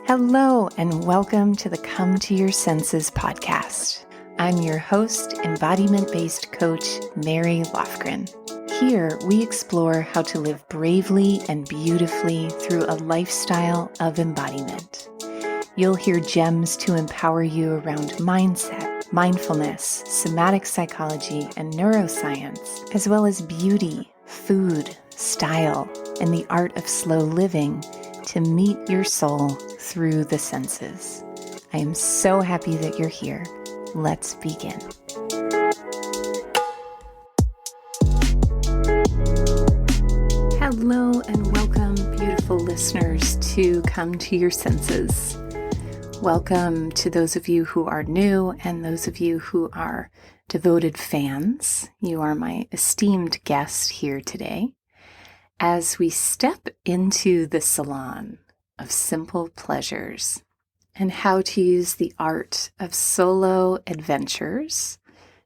Hello, and welcome to the Come to Your Senses podcast. I'm your host, embodiment-based coach, Mary Lofgren. Here, we explore how to live bravely and beautifully through a lifestyle of embodiment. You'll hear gems to empower you around mindset, mindfulness, somatic psychology, and neuroscience, as well as beauty, food, style, and the art of slow living to meet your soul through the senses. I am so happy that you're here. Let's begin. Hello and welcome, beautiful listeners, to Come to Your Senses. Welcome to those of you who are new and those of you who are devoted fans. You are my esteemed guest here today as we step into the salon of simple pleasures and how to use the art of solo adventures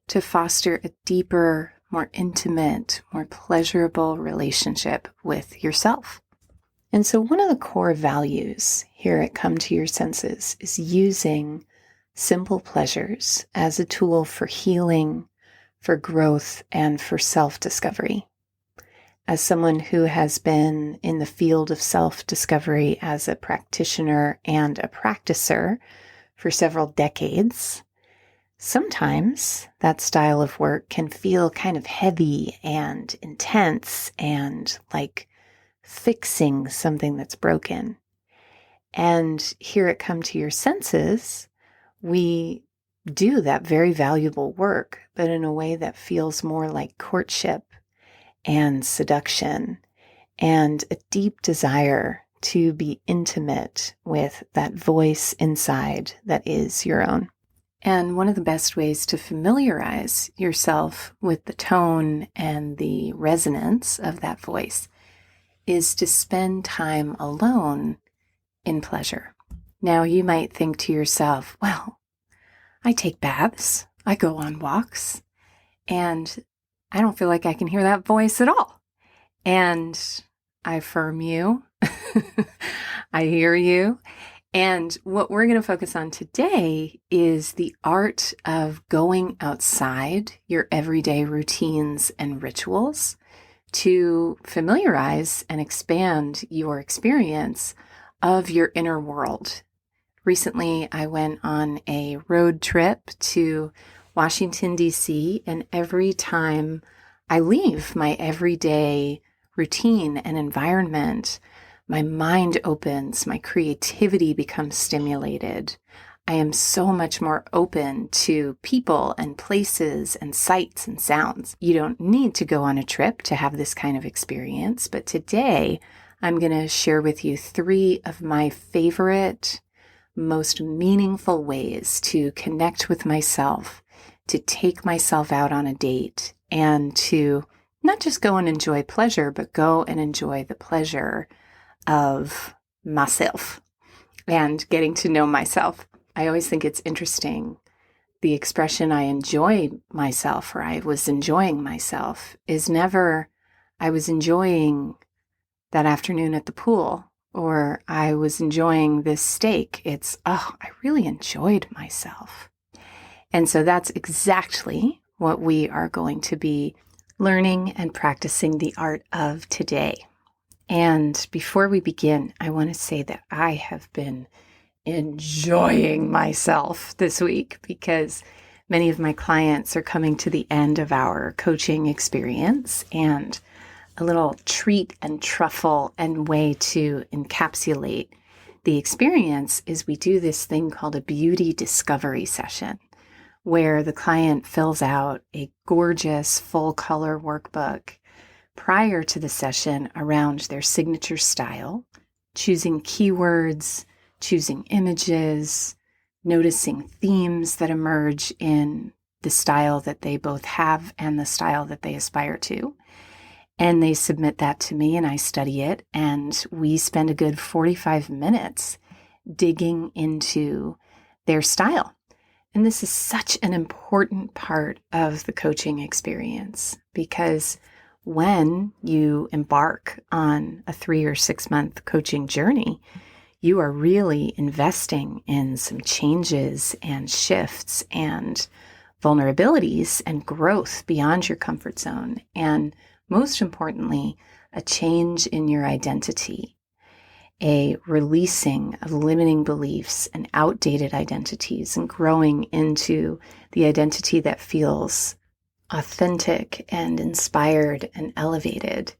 to foster a deeper, more intimate, more pleasurable relationship with yourself. And so one of the core values here at Come to Your Senses is using simple pleasures as a tool for healing, for growth, and for self-discovery. As someone who has been in the field of self-discovery as a practitioner and a practicer for several decades, sometimes that style of work can feel kind of heavy and intense and like fixing something that's broken. And here at Come to Your Senses, we do that very valuable work, but in a way that feels more like courtship and seduction and a deep desire to be intimate with that voice inside that is your own. And one of the best ways to familiarize yourself with the tone and the resonance of that voice is to spend time alone in pleasure. Now, you might think to yourself, well, I take baths, I go on walks, and I don't feel like I can hear that voice at all. And I affirm you. I hear you. And what we're going to focus on today is the art of going outside your everyday routines and rituals to familiarize and expand your experience of your inner world. Recently, I went on a road trip to Washington, D.C., and every time I leave my everyday routine and environment, my mind opens, my creativity becomes stimulated. I am so much more open to people and places and sights and sounds. You don't need to go on a trip to have this kind of experience, but today I'm going to share with you 3 of my favorite, most meaningful ways to connect with myself, to take myself out on a date, and to not just go and enjoy pleasure, but go and enjoy the pleasure of myself and getting to know myself. I always think it's interesting. The expression I enjoy myself or I was enjoying myself is never I was enjoying that afternoon at the pool or I was enjoying this steak. It's, oh, I really enjoyed myself. And so that's exactly what we are going to be learning and practicing the art of today. And before we begin, I want to say that I have been enjoying myself this week because many of my clients are coming to the end of our coaching experience, and a little treat and truffle and way to encapsulate the experience is we do this thing called a beauty discovery session, where the client fills out a gorgeous full color workbook prior to the session around their signature style, choosing keywords, choosing images, noticing themes that emerge in the style that they both have and the style that they aspire to. And they submit that to me and I study it, and we spend a good 45 minutes digging into their style. And this is such an important part of the coaching experience because when you embark on a 3 or 6 month coaching journey, you are really investing in some changes and shifts and vulnerabilities and growth beyond your comfort zone. And most importantly, a change in your identity, a releasing of limiting beliefs and outdated identities and growing into the identity that feels authentic and inspired and elevated.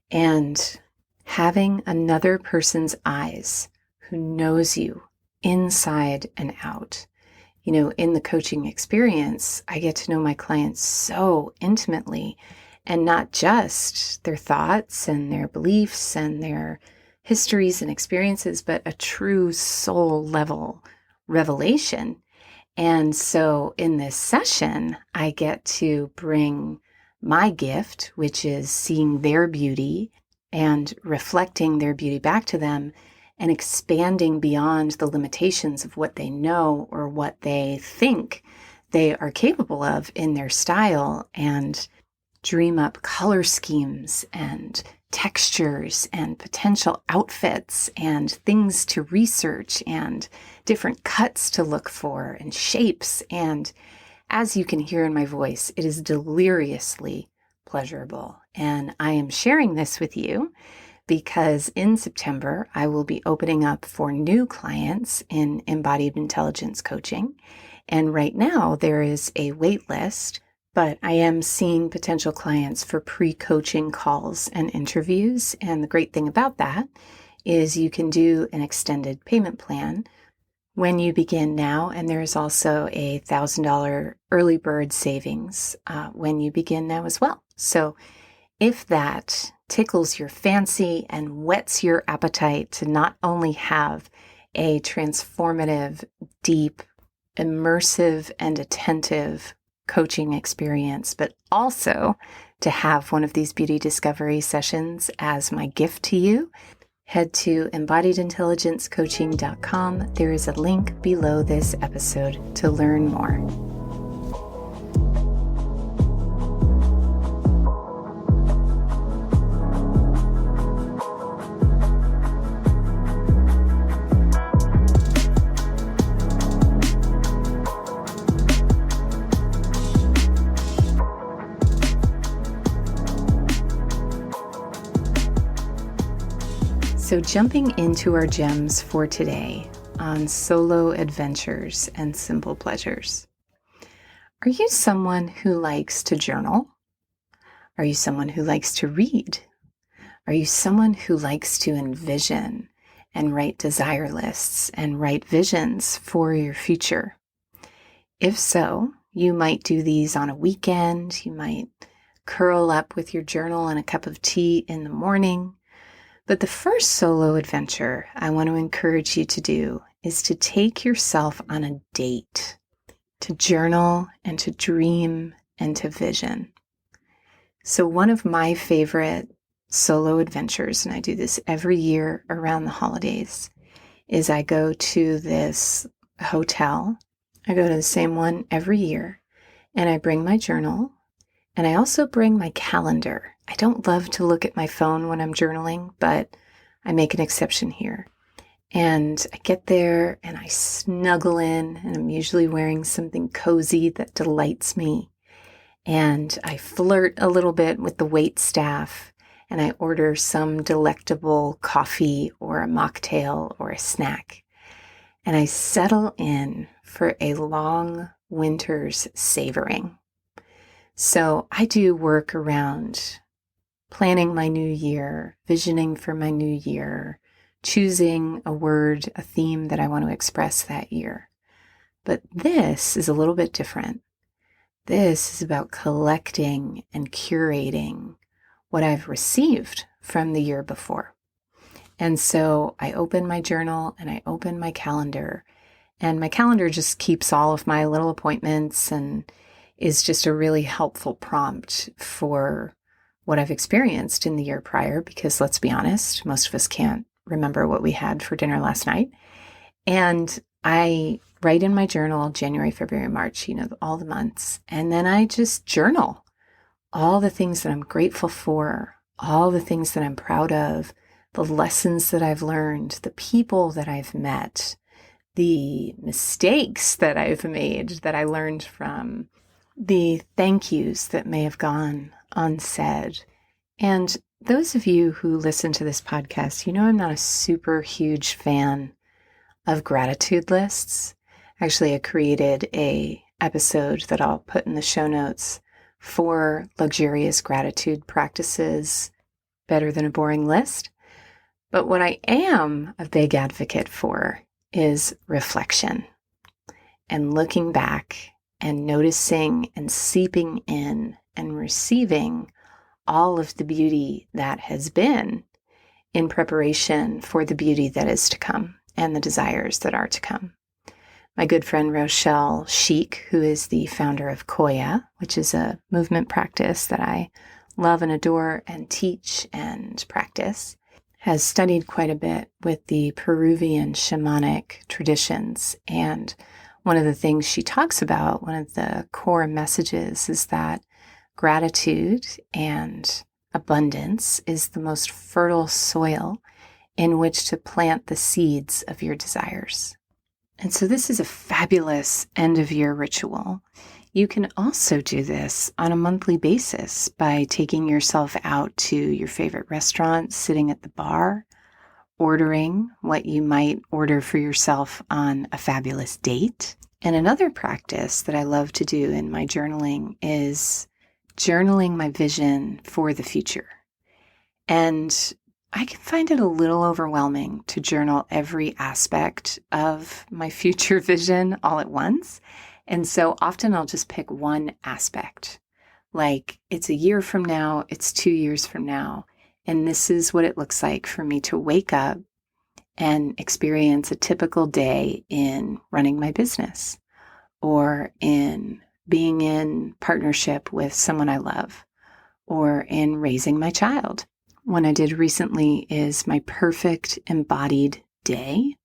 And having another person's eyes who knows you inside and out. In the coaching experience, I get to know my clients so intimately, and not just their thoughts and their beliefs and their histories and experiences, but a true soul level revelation. And so in this session, I get to bring my gift, which is seeing their beauty and reflecting their beauty back to them and expanding beyond the limitations of what they know or what they think they are capable of in their style, and dream up color schemes and textures and potential outfits and things to research and different cuts to look for and shapes. And as you can hear in my voice, it is deliriously pleasurable. And I am sharing this with you because in September, I will be opening up for new clients in embodied intelligence coaching. And right now there is a wait list, but I am seeing potential clients for pre-coaching calls and interviews. And the great thing about that is you can do an extended payment plan when you begin now. And there is also a $1,000 early bird savings when you begin now as well. So if that tickles your fancy and whets your appetite to not only have a transformative, deep, immersive, and attentive coaching experience, but also to have one of these beauty discovery sessions as my gift to you, head to embodiedintelligencecoaching.com. There is a link below this episode to learn more. So jumping into our gems for today on solo adventures and simple pleasures. Are you someone who likes to journal? Are you someone who likes to read? Are you someone who likes to envision and write desire lists and write visions for your future? If so, you might do these on a weekend. You might curl up with your journal and a cup of tea in the morning. But the first solo adventure I want to encourage you to do is to take yourself on a date, to journal and to dream and to vision. So one of my favorite solo adventures, and I do this every year around the holidays, is I go to this hotel. I go to the same one every year, and I bring my journal, and I also bring my calendar. I don't love to look at my phone when I'm journaling, but I make an exception here. And I get there and I snuggle in, and I'm usually wearing something cozy that delights me. And I flirt a little bit with the wait staff, and I order some delectable coffee or a mocktail or a snack. And I settle in for a long winter's savoring. So I do work around planning my new year, visioning for my new year, choosing a word, a theme that I want to express that year. But this is a little bit different. This is about collecting and curating what I've received from the year before. And so I open my journal and I open my calendar, and my calendar just keeps all of my little appointments and is just a really helpful prompt for what I've experienced in the year prior, because let's be honest, most of us can't remember what we had for dinner last night. And I write in my journal January, February, March, all the months. And then I just journal all the things that I'm grateful for, all the things that I'm proud of, the lessons that I've learned, the people that I've met, the mistakes that I've made that I learned from, the thank yous that may have gone unsaid. And those of you who listen to this podcast, you know I'm not a super huge fan of gratitude lists. Actually, I created an episode that I'll put in the show notes for luxurious gratitude practices, better than a boring list. But what I am a big advocate for is reflection and looking back and noticing and seeping in and receiving all of the beauty that has been in preparation for the beauty that is to come and the desires that are to come. My good friend Rochelle Sheik, who is the founder of Koya, which is a movement practice that I love and adore and teach and practice, has studied quite a bit with the Peruvian shamanic traditions. And one of the things she talks about, one of the core messages, is that gratitude and abundance is the most fertile soil in which to plant the seeds of your desires. And so this is a fabulous end-of-year ritual. You can also do this on a monthly basis by taking yourself out to your favorite restaurant, sitting at the bar, ordering what you might order for yourself on a fabulous date. And another practice that I love to do in my journaling is journaling my vision for the future. And I can find it a little overwhelming to journal every aspect of my future vision all at once. And so often I'll just pick one aspect, like it's a year from now, it's 2 years from now, and this is what it looks like for me to wake up and experience a typical day in running my business or in being in partnership with someone I love or in raising my child. One I did recently is my perfect embodied day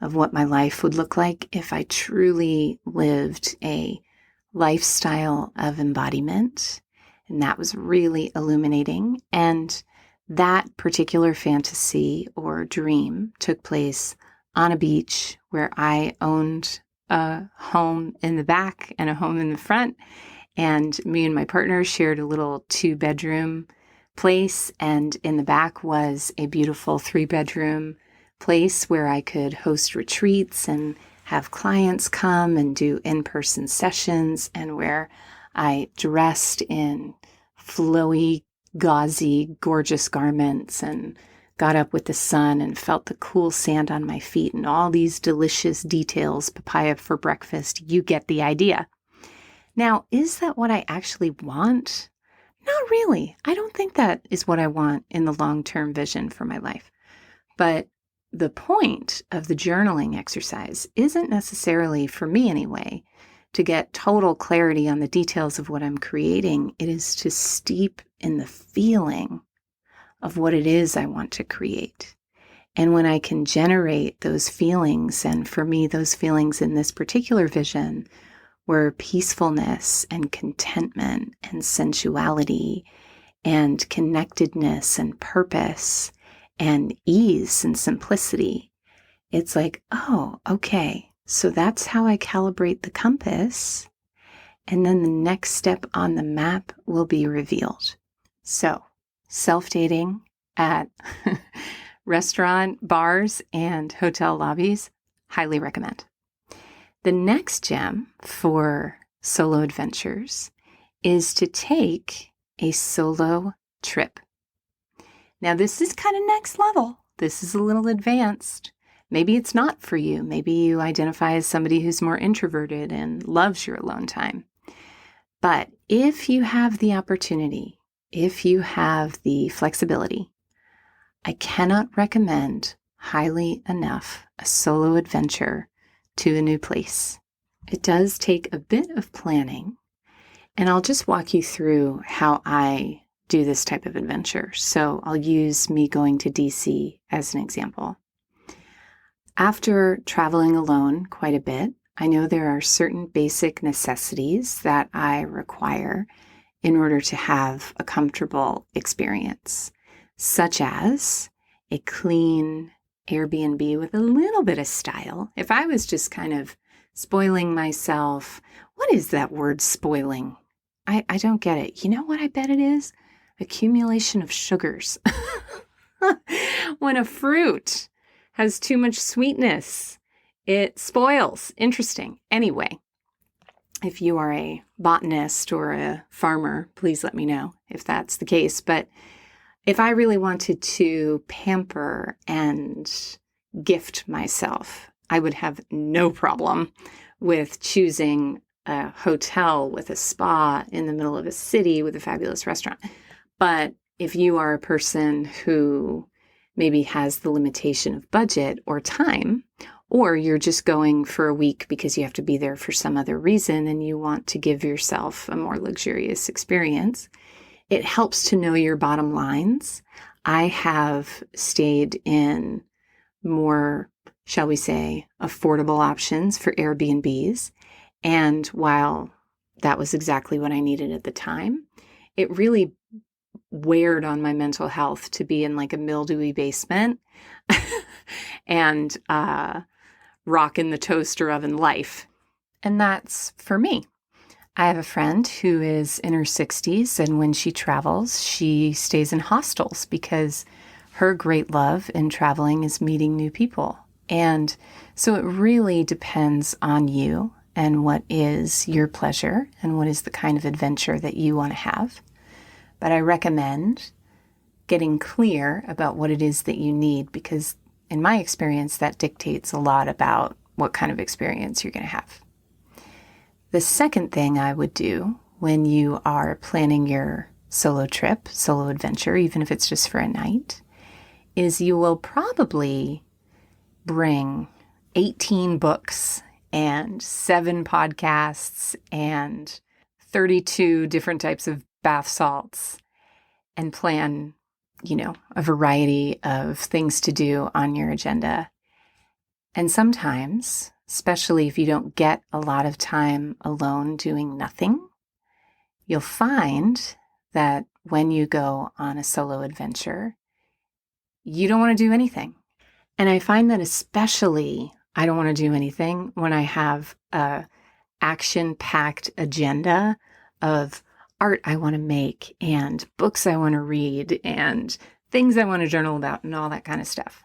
of what my life would look like if I truly lived a lifestyle of embodiment. And that was really illuminating. And that particular fantasy or dream took place on a beach where I owned a home in the back and a home in the front. And me and my partner shared a little 2-bedroom place. And in the back was a beautiful 3-bedroom place where I could host retreats and have clients come and do in-person sessions, and where I dressed in flowy, gauzy, gorgeous garments and got up with the sun and felt the cool sand on my feet and all these delicious details, papaya for breakfast. You get the idea. Now, is that what I actually want? Not really. I don't think that is what I want in the long-term vision for my life. But the point of the journaling exercise isn't necessarily, for me anyway, to get total clarity on the details of what I'm creating. It is to steep in the feeling of what it is I want to create. And when I can generate those feelings, and for me, those feelings in this particular vision were peacefulness and contentment and sensuality and connectedness and purpose and ease and simplicity. It's like, oh, okay, so that's how I calibrate the compass. And then the next step on the map will be revealed. So, self-dating at restaurant, bars, and hotel lobbies, highly recommend. The next gem for solo adventures is to take a solo trip. Now, this is kind of next level. This is a little advanced. Maybe it's not for you. Maybe you identify as somebody who's more introverted and loves your alone time. But if you have the opportunity, if you have the flexibility, I cannot recommend highly enough a solo adventure to a new place. It does take a bit of planning, and I'll just walk you through how I do this type of adventure. So I'll use me going to DC as an example. After traveling alone quite a bit, I know there are certain basic necessities that I require in order to have a comfortable experience, such as a clean Airbnb with a little bit of style, if I was just kind of spoiling myself, what is that word, spoiling? I don't get it. You know what I bet it is? Accumulation of sugars. When a fruit has too much sweetness, it spoils. Interesting. Anyway, if you are a botanist or a farmer, please let me know if that's the case. But if I really wanted to pamper and gift myself, I would have no problem with choosing a hotel with a spa in the middle of a city with a fabulous restaurant. But if you are a person who maybe has the limitation of budget or time, or you're just going for a week because you have to be there for some other reason and you want to give yourself a more luxurious experience, it helps to know your bottom lines. I have stayed in more, shall we say, affordable options for Airbnbs. And while that was exactly what I needed at the time, it really weared on my mental health to be in like a mildewy basement and rock in the toaster oven life. And that's for me. I have a friend who is in her 60s, and when she travels, she stays in hostels because her great love in traveling is meeting new people. And so it really depends on you and what is your pleasure and what is the kind of adventure that you want to have. But I recommend getting clear about what it is that you need because in my experience, that dictates a lot about what kind of experience you're going to have. The second thing I would do when you are planning your solo trip, solo adventure, even if it's just for a night, is you will probably bring 18 books and 7 podcasts and 32 different types of bath salts and plan, a variety of things to do on your agenda. And sometimes, especially if you don't get a lot of time alone doing nothing, you'll find that when you go on a solo adventure, you don't want to do anything. And I find that especially I don't want to do anything when I have a action-packed agenda of art I want to make and books I want to read and things I want to journal about and all that kind of stuff.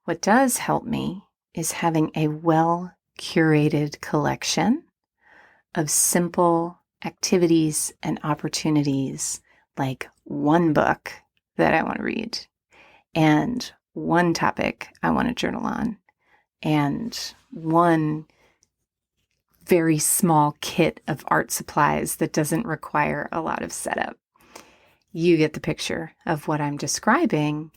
What does help me is having a well-curated collection of simple activities and opportunities, like one book that I want to read and one topic I want to journal on and one very small kit of art supplies that doesn't require a lot of setup. You get the picture of what I'm describing.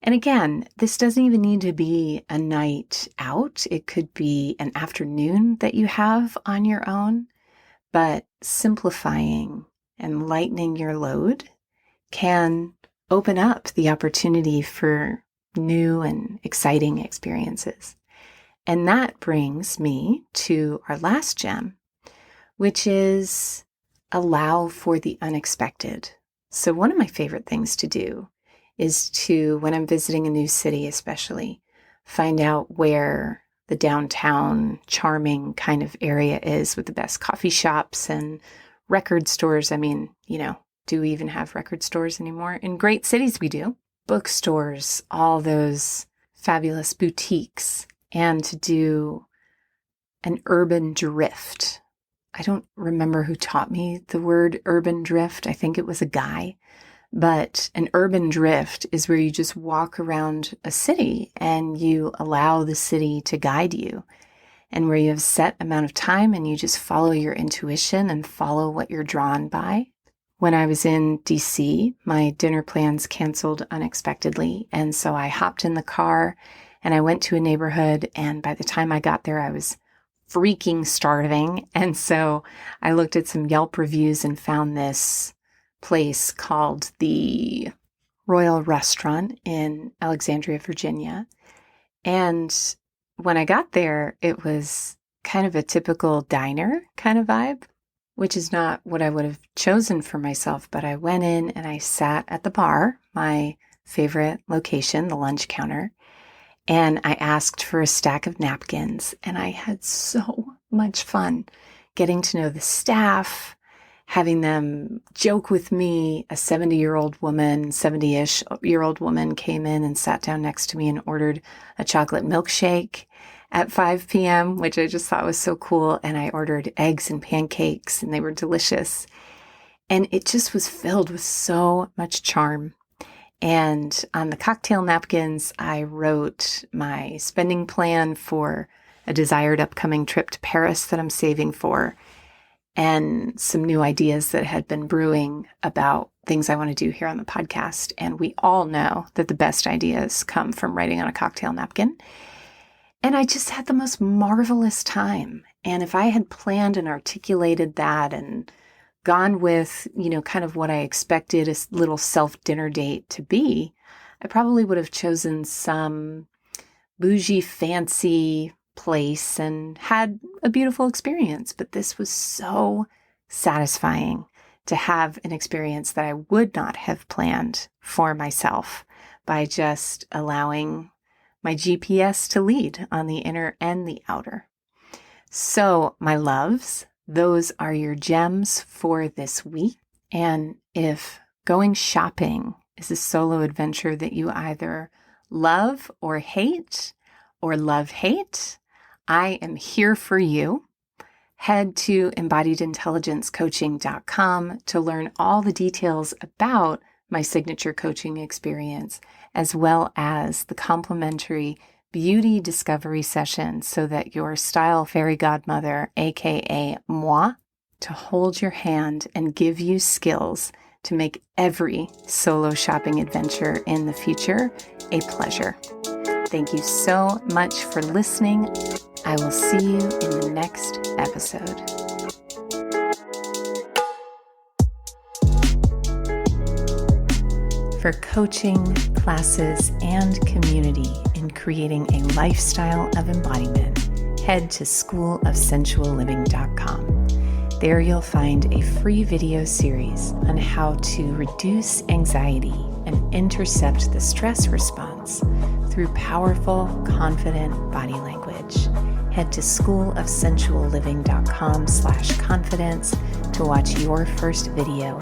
And again, this doesn't even need to be a night out. It could be an afternoon that you have on your own, but simplifying and lightening your load can open up the opportunity for new and exciting experiences. And that brings me to our last gem, which is allow for the unexpected. So one of my favorite things to do is to, when I'm visiting a new city especially, find out where the downtown charming kind of area is with the best coffee shops and record stores. I mean, do we even have record stores anymore? In great cities we do. Bookstores, all those fabulous boutiques, and to do an urban drift. I don't remember who taught me the word urban drift. I think it was a guy. But an urban drift is where you just walk around a city and you allow the city to guide you, and where you have set amount of time and you just follow your intuition and follow what you're drawn by. When I was in DC, my dinner plans canceled unexpectedly, and so I hopped in the car and I went to a neighborhood, and by the time I got there, I was freaking starving. And so I looked at some Yelp reviews and found this place called the Royal Restaurant in Alexandria, Virginia. And when I got there, it was kind of a typical diner kind of vibe, which is not what I would have chosen for myself. But I went in and I sat at the bar. My favorite location, the lunch counter, and I asked for a stack of napkins, and I had so much fun getting to know the staff, having them joke with me. A 70-year-old woman, 70-ish-year-old woman came in and sat down next to me and ordered a chocolate milkshake at 5 p.m., which I just thought was so cool. And I ordered eggs and pancakes, and they were delicious. And it just was filled with so much charm. And on the cocktail napkins, I wrote my spending plan for a desired upcoming trip to Paris that I'm saving for, and some new ideas that had been brewing about things I want to do here on the podcast. And we all know that the best ideas come from writing on a cocktail napkin. And I just had the most marvelous time. And if I had planned and articulated that and gone with, kind of what I expected a little self-dinner date to be, I probably would have chosen some bougie, fancy place and had a beautiful experience. But this was so satisfying to have an experience that I would not have planned for myself by just allowing my GPS to lead on the inner and the outer. So, my loves, those are your gems for this week. And if going shopping is a solo adventure that you either love or hate, or love-hate, I am here for you. Head to embodiedintelligencecoaching.com to learn all the details about my signature coaching experience, as well as the complimentary beauty discovery session so that your style fairy godmother, aka moi, to hold your hand and give you skills to make every solo shopping adventure in the future a pleasure. Thank you so much for listening. I will see you in the next episode. For coaching, classes, and community in creating a lifestyle of embodiment, head to schoolofsensualliving.com. There you'll find a free video series on how to reduce anxiety and intercept the stress response through powerful, confident body language. Head to schoolofsensualliving.com/confidence to watch your first video